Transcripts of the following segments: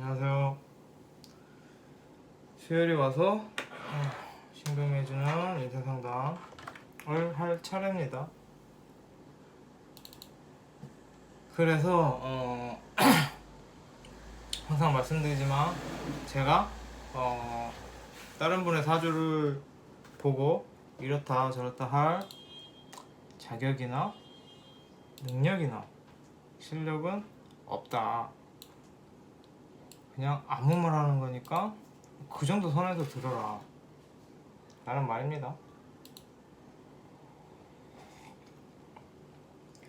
안녕하세요. 수요일이 와서 신경해주는 인생상담을 할 차례입니다. 그래서 항상 말씀드리지만 제가 다른 분의 사주를 보고 이렇다 저렇다 할 자격이나 능력이나 실력은 없다. 그냥 아무 말 하는 거니까 그 정도 선에서 들어라 라는 말입니다.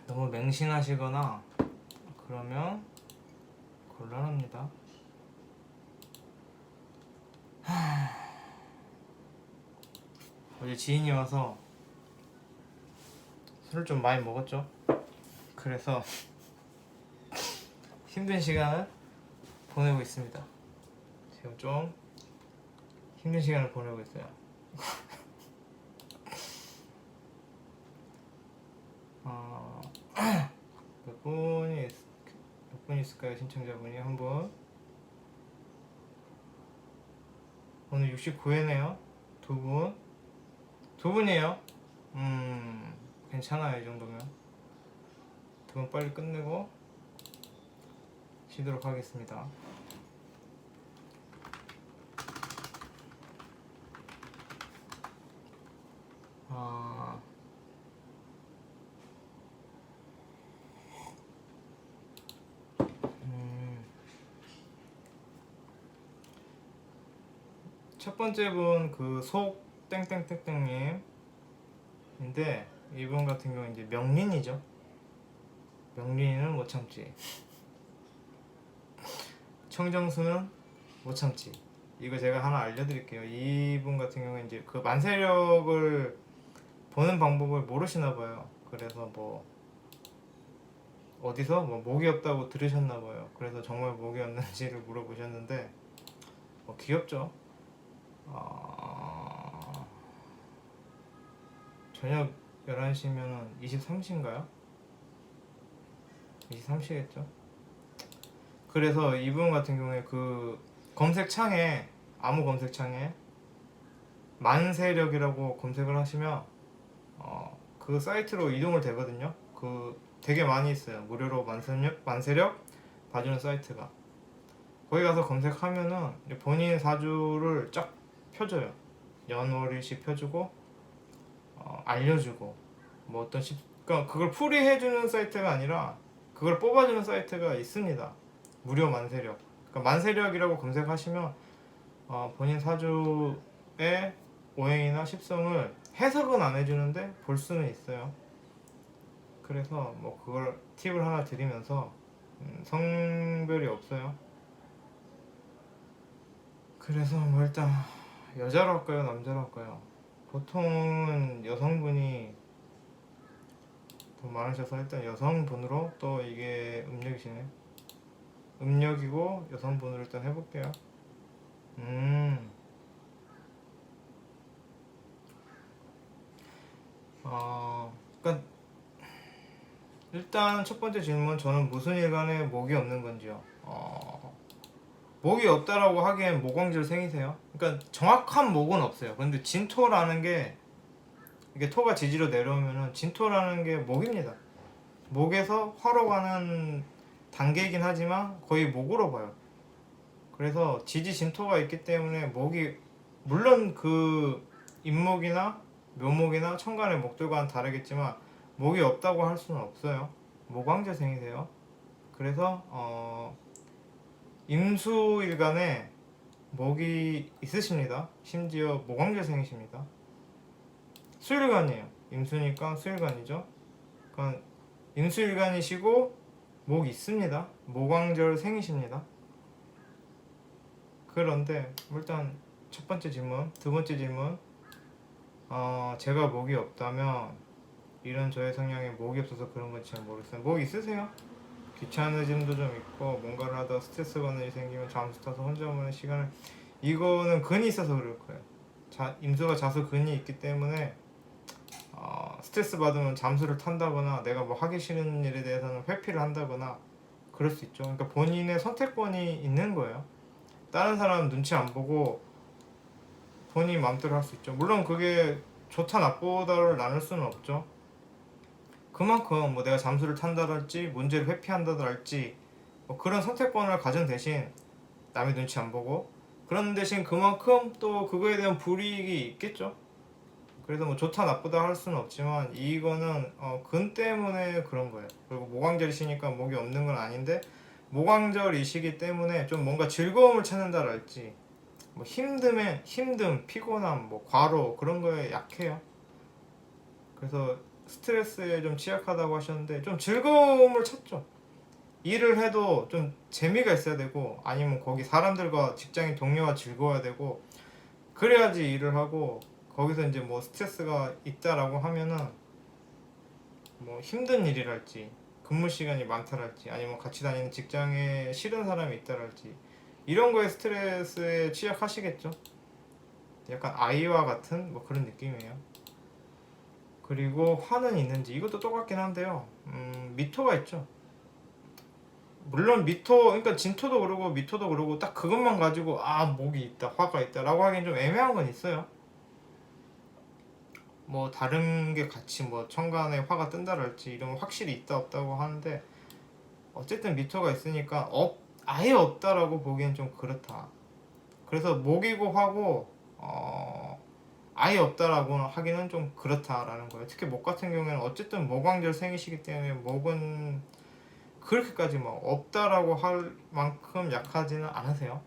너무 맹신하시거나 그러면 곤란합니다. 어제 지인이 와서 술을 좀 많이 먹었죠. 그래서 힘든 시간을 보내고 있습니다. 지금 좀 힘든 시간을 보내고 있어요. 몇 분 있을까요? 신청자분이 한 분. 오늘 69회네요. 두 분이에요. 괜찮아요. 이 정도면 두 분 빨리 끝내고 쉬도록 하겠습니다. 첫 번째 분 그 속 땡땡땡땡님인데 이분 같은 경우 이제 명린이죠. 명린이는 못 참지. 청정수는 못 참지. 이거 제가 하나 알려드릴게요. 이분 같은 경우는 이제 그 만세력을 보는 방법을 모르시나 봐요. 그래서 뭐 어디서 뭐 목이 없다고 들으셨나 봐요. 그래서 정말 목이 없는지를 물어보셨는데 귀엽죠. 저녁 11시면은 23시인가요? 23시겠죠? 그래서 이분 같은 경우에 그 검색창에 아무 검색창에 만세력이라고 검색을 하시면 그 사이트로 이동을 되거든요. 그 되게 많이 있어요. 무료로 만세력 봐주는 사이트가. 거기 가서 검색하면은 본인 사주를 쫙 펴줘요. 연월일시 펴주고 알려주고 뭐 어떤 그러니까 그걸 풀이해주는 사이트가 아니라 그걸 뽑아주는 사이트가 있습니다. 무료 만세력. 그러니까 만세력이라고 검색하시면 본인 사주의 오행이나 십성을 해석은 안 해주는데 볼 수는 있어요. 그래서 뭐 그걸 팁을 하나 드리면서 성별이 없어요. 그래서 뭐 일단 여자로 할까요? 남자로 할까요? 보통은 여성분이 더 많으셔서 일단 여성분으로 또 이게 음력이시네. 음력이고 여성분으로 일단 해볼게요. 그러니까 일단 첫 번째 질문, 저는 무슨 일간에 목이 없는 건지요. 목이 없다라고 하기엔 목왕질 생이세요. 그러니까 정확한 목은 없어요. 근데 진토라는 게 이게 토가 지지로 내려오면은 진토라는 게 목입니다. 목에서 화로 가는 단계이긴 하지만 거의 목으로 봐요. 그래서 지지 진토가 있기 때문에 목이 물론 그 임목이나 묘목이나 천간의 목들과는 다르겠지만 목이 없다고 할 수는 없어요. 목왕제생이세요. 그래서 임수일간에 목이 있으십니다. 심지어 목왕제생이십니다. 수일간이에요. 임수니까 수일간이죠. 그러니까 임수일간이시고 목이 있습니다. 목왕절 생이십니다. 그런데 일단 첫 번째 질문, 두 번째 질문, 제가 목이 없다면 이런 저의 성향에 목이 없어서 그런 건지 잘 모르겠어요. 목 있으세요? 귀찮아짐도 좀 있고 뭔가를 하다 스트레스 받는 일이 생기면 잠수 타서 혼자만의 시간을, 이거는 근이 있어서 그럴 거예요. 임수가 자수 근이 있기 때문에 스트레스 받으면 잠수를 탄다거나 내가 뭐 하기 싫은 일에 대해서는 회피를 한다거나 그럴 수 있죠. 그러니까 본인의 선택권이 있는 거예요. 다른 사람 눈치 안 보고 본인 마음대로 할 수 있죠. 물론 그게 좋다 나쁘다를 나눌 수는 없죠. 그만큼 뭐 내가 잠수를 탄다랄지 문제를 회피한다랄지 뭐 그런 선택권을 가진 대신 남의 눈치 안 보고, 그런 대신 그만큼 또 그거에 대한 불이익이 있겠죠. 그래서 뭐 좋다 나쁘다 할 수는 없지만 이거는 근 때문에 그런 거예요. 그리고 모광절이시니까 목이 없는 건 아닌데 모광절이시기 때문에 좀 뭔가 즐거움을 찾는다랄지 뭐 힘듦, 피곤함, 뭐 과로 그런 거에 약해요. 그래서 스트레스에 좀 취약하다고 하셨는데 좀 즐거움을 찾죠. 일을 해도 좀 재미가 있어야 되고 아니면 거기 사람들과 직장인 동료와 즐거워야 되고 그래야지 일을 하고, 거기서 이제 뭐 스트레스가 있다라고 하면은 뭐 힘든 일이랄지 근무 시간이 많다랄지 아니면 같이 다니는 직장에 싫은 사람이 있다랄지 이런 거에 스트레스에 취약하시겠죠. 약간 아이와 같은 뭐 그런 느낌이에요. 그리고 화는 있는지 이것도 똑같긴 한데요. 미토가 있죠. 물론 미토, 그러니까 진토도 그러고 미토도 그러고 딱 그것만 가지고 아 목이 있다 화가 있다라고 하기엔 좀 애매한 건 있어요. 뭐 다른 게 같이 뭐 천간에 화가 뜬다랄지 이런 거 확실히 있다 없다고 하는데 어쨌든 미토가 있으니까 아예 없다라고 보기엔 좀 그렇다. 그래서 목이고 화고 아예 없다라고 하기는 좀 그렇다라는 거예요. 특히 목 같은 경우에는 어쨌든 모광절 생이시기 때문에 목은 그렇게까지 뭐 없다라고 할 만큼 약하지는 않으세요.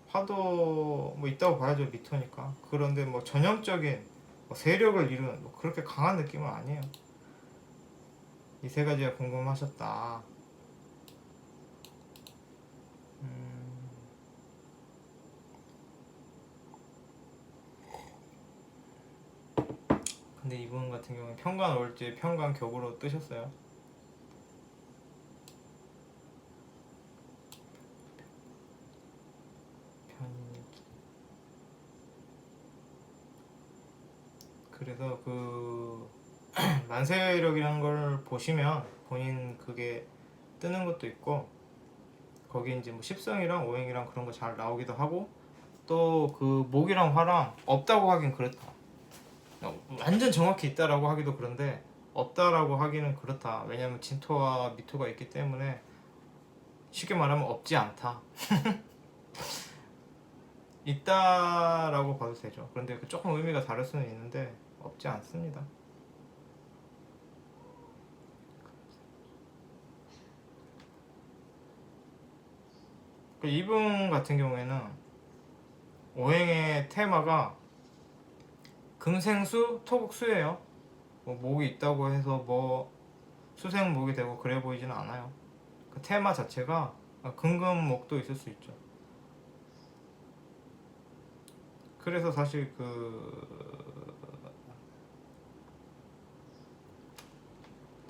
화도 뭐 있다고 봐야죠, 미토니까. 그런데 뭐 전형적인 뭐 세력을 이루는 뭐 그렇게 강한 느낌은 아니에요. 이 세 가지가 궁금하셨다. 음, 근데 이분 같은 경우는 편관 올지 편관 격으로 뜨셨어요. 그래서 그 만세력이라는 걸 보시면 본인 그게 뜨는 것도 있고 거기 이제 뭐 십성이랑 오행이랑 그런 거 잘 나오기도 하고 또 그 목이랑 화랑 없다고 하긴 그렇다. 완전 정확히 있다라고 하기도 그런데 없다라고 하기는 그렇다. 왜냐면 진토와 미토가 있기 때문에 쉽게 말하면 없지 않다. 있다라고 봐도 되죠. 그런데 조금 의미가 다를 수는 있는데 없지 않습니다. 이분 같은 경우에는 오행의 테마가 금생수, 토국수예요. 뭐 목이 있다고 해서 뭐 수생목이 되고 그래 보이지는 않아요. 그 테마 자체가 금금목도 있을 수 있죠. 그래서 사실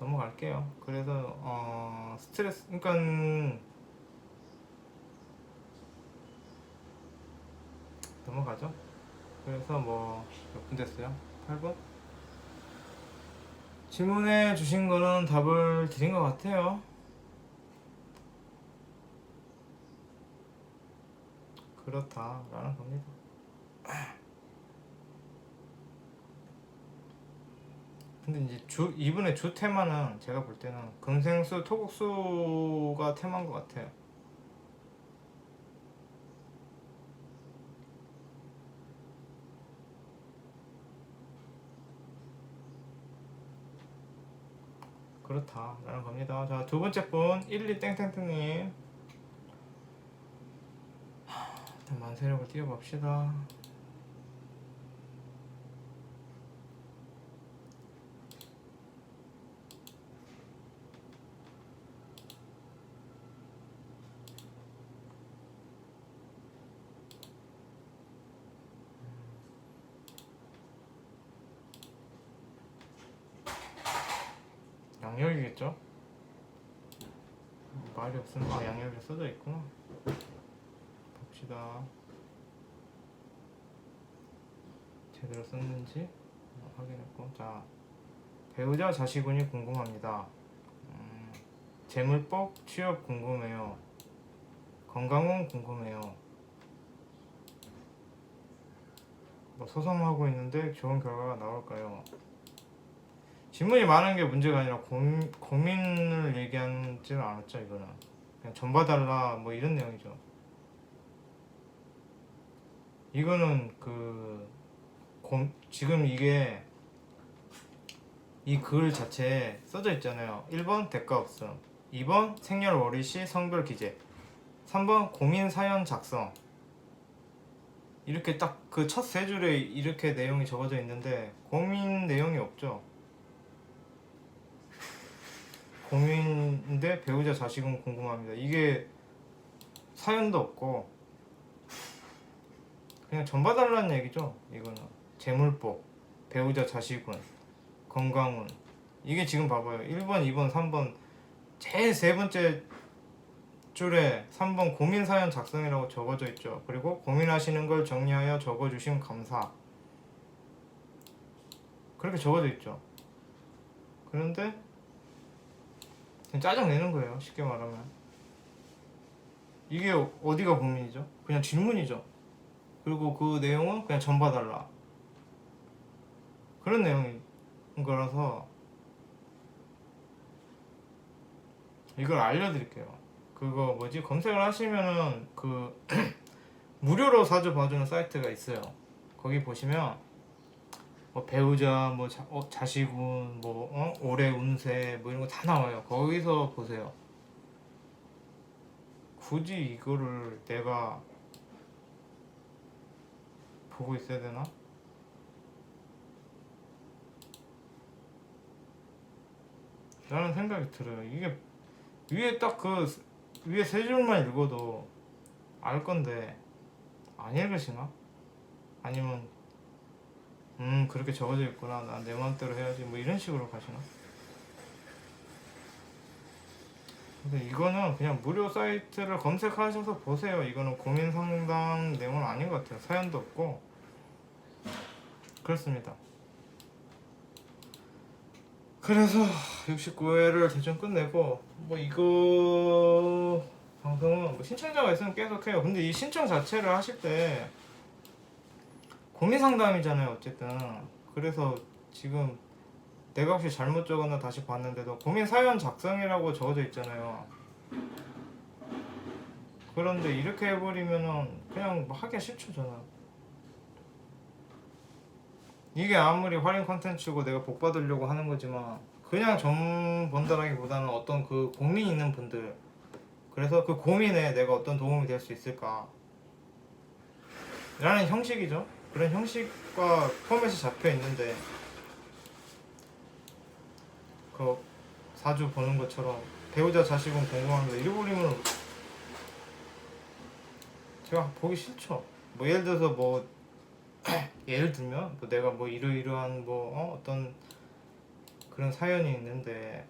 넘어갈게요. 그래서 스트레스 그러니까 넘어가죠. 그래서 뭐 몇 분 됐어요? 8분? 질문해 주신 거는 답을 드린 것 같아요. 그렇다라는 겁니다. 근데 이제 이분의 주 테마는 제가 볼 때는 금생수, 토국수가 테마인 것 같아요. 그렇다라는 겁니다. 자, 두 번째 분 12땡땡땡님 일단 만세력을 띄워봅시다. 양력이겠죠? 말이 없으면 양력이 써져 있구나. 봅시다. 제대로 썼는지 확인했고, 자 배우자 자식운이 궁금합니다. 재물법 취업 궁금해요. 건강은 궁금해요. 뭐 소송하고 있는데 좋은 결과가 나올까요? 질문이 많은 게 문제가 아니라 고민을 얘기하지는 않았죠. 이거는 그냥 전 봐달라 뭐 이런 내용이죠. 이거는 지금 이게 이 글 자체에 써져 있잖아요. 1번 대가 없음, 2번 생년월일 시 성별 기재, 3번 고민 사연 작성. 이렇게 딱 그 첫 세 줄에 이렇게 내용이 적어져 있는데 고민 내용이 없죠. 고민인데 배우자 자식은 궁금합니다. 이게 사연도 없고 그냥 전 봐달라는 얘기죠. 이거는 재물법, 배우자 자식운, 건강운. 이게 지금 봐봐요. 1번, 2번, 3번 제일 세 번째 줄에 3번 고민 사연 작성이라고 적어져 있죠. 그리고 고민하시는 걸 정리하여 적어주심 감사. 그렇게 적어져 있죠. 그런데 그냥 짜증내는 거예요. 쉽게 말하면. 이게 어디가 고민이죠? 그냥 질문이죠. 그리고 그 내용은 그냥 전봐달라. 그런 내용인 거라서 이걸 알려드릴게요. 그거 뭐지? 검색을 하시면은 무료로 사주 봐주는 사이트가 있어요. 거기 보시면 뭐 배우자, 뭐 자식운, 올해 운세 뭐 이런 거 다 나와요. 거기서 보세요. 굳이 이거를 내가 보고 있어야 되나? 라는 생각이 들어요. 이게 위에 딱 위에 세 줄만 읽어도 알 건데 안 읽으시나? 아니면 그렇게 적어져 있구나, 난 내 마음대로 해야지 뭐 이런 식으로 가시나? 근데 이거는 그냥 무료 사이트를 검색하셔서 보세요. 이거는 고민 상담 내용은 아닌 것 같아요. 사연도 없고 그렇습니다. 그래서 69회를 대충 끝내고 뭐 이거 방송은 뭐 신청자가 있으면 계속 해요. 근데 이 신청 자체를 하실 때 고민 상담이잖아요. 어쨌든 그래서 지금 내가 혹시 잘못 적었나 다시 봤는데도 고민 사연 작성이라고 적어져 있잖아요. 그런데 이렇게 해버리면은 그냥 뭐 하기가 싫죠. 저는 이게 아무리 할인 컨텐츠고 내가 복 받으려고 하는 거지만 그냥 점 본다라기보다는 어떤 그 고민이 있는 분들, 그래서 그 고민에 내가 어떤 도움이 될 수 있을까 라는 형식이죠. 그런 형식과 포맷이 잡혀 있는데 그 사주 보는 것처럼 배우자 자식은 궁금합니다 잃어버리면 제가 보기 싫죠. 뭐 예를 들어서 예를 들면 내가 이러이러한 어떤 그런 사연이 있는데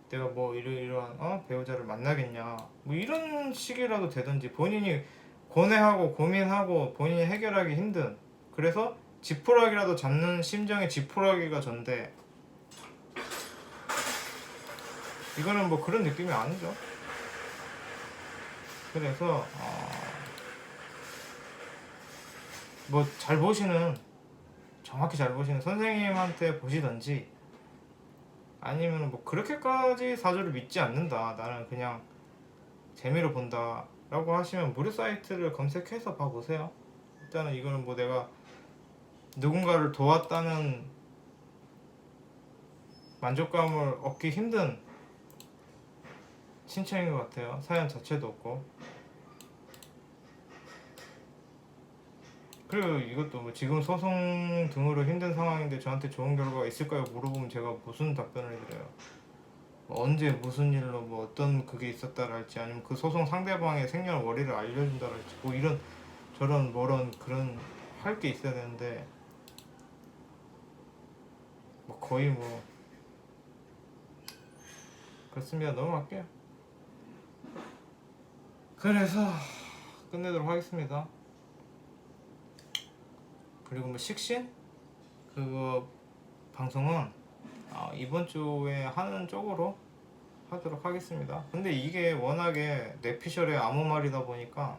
내가 이러이러한 배우자를 만나겠냐 뭐 이런 식이라도 되든지, 본인이 고뇌하고 고민하고 본인이 해결하기 힘든, 그래서 지푸라기라도 잡는 심정의 지푸라기가 전데 이거는 뭐 그런 느낌이 아니죠. 그래서 잘 보시는, 정확히 잘 보시는 선생님한테 보시던지, 아니면 그렇게까지 사주를 믿지 않는다, 나는 그냥 재미로 본다 라고 하시면 무료 사이트를 검색해서 봐보세요. 일단은 이거는 내가 누군가를 도왔다는 만족감을 얻기 힘든 신청인 것 같아요. 사연 자체도 없고. 그리고 이것도 지금 소송 등으로 힘든 상황인데 저한테 좋은 결과가 있을까요? 물어보면 제가 무슨 답변을 드려요? 언제 무슨 일로 어떤 그게 있었다랄지, 아니면 그 소송 상대방의 생년월일을 알려준다랄지 이런 저런 그런 할 게 있어야 되는데 거의 그렇습니다. 넘어갈게요. 그래서 끝내도록 하겠습니다. 그리고 식신 그거 방송은 이번 주에 하는 쪽으로 하도록 하겠습니다. 근데 이게 워낙에 뇌피셜의 아무 말이다 보니까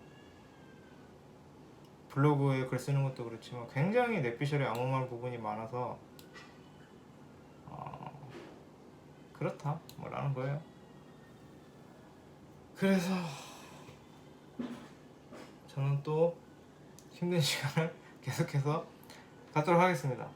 블로그에 글 쓰는 것도 그렇지만 굉장히 뇌피셜의 아무 말 부분이 많아서 그렇다 뭐라는 거예요. 그래서 저는 또 힘든 시간을 계속해서 갖도록 하겠습니다.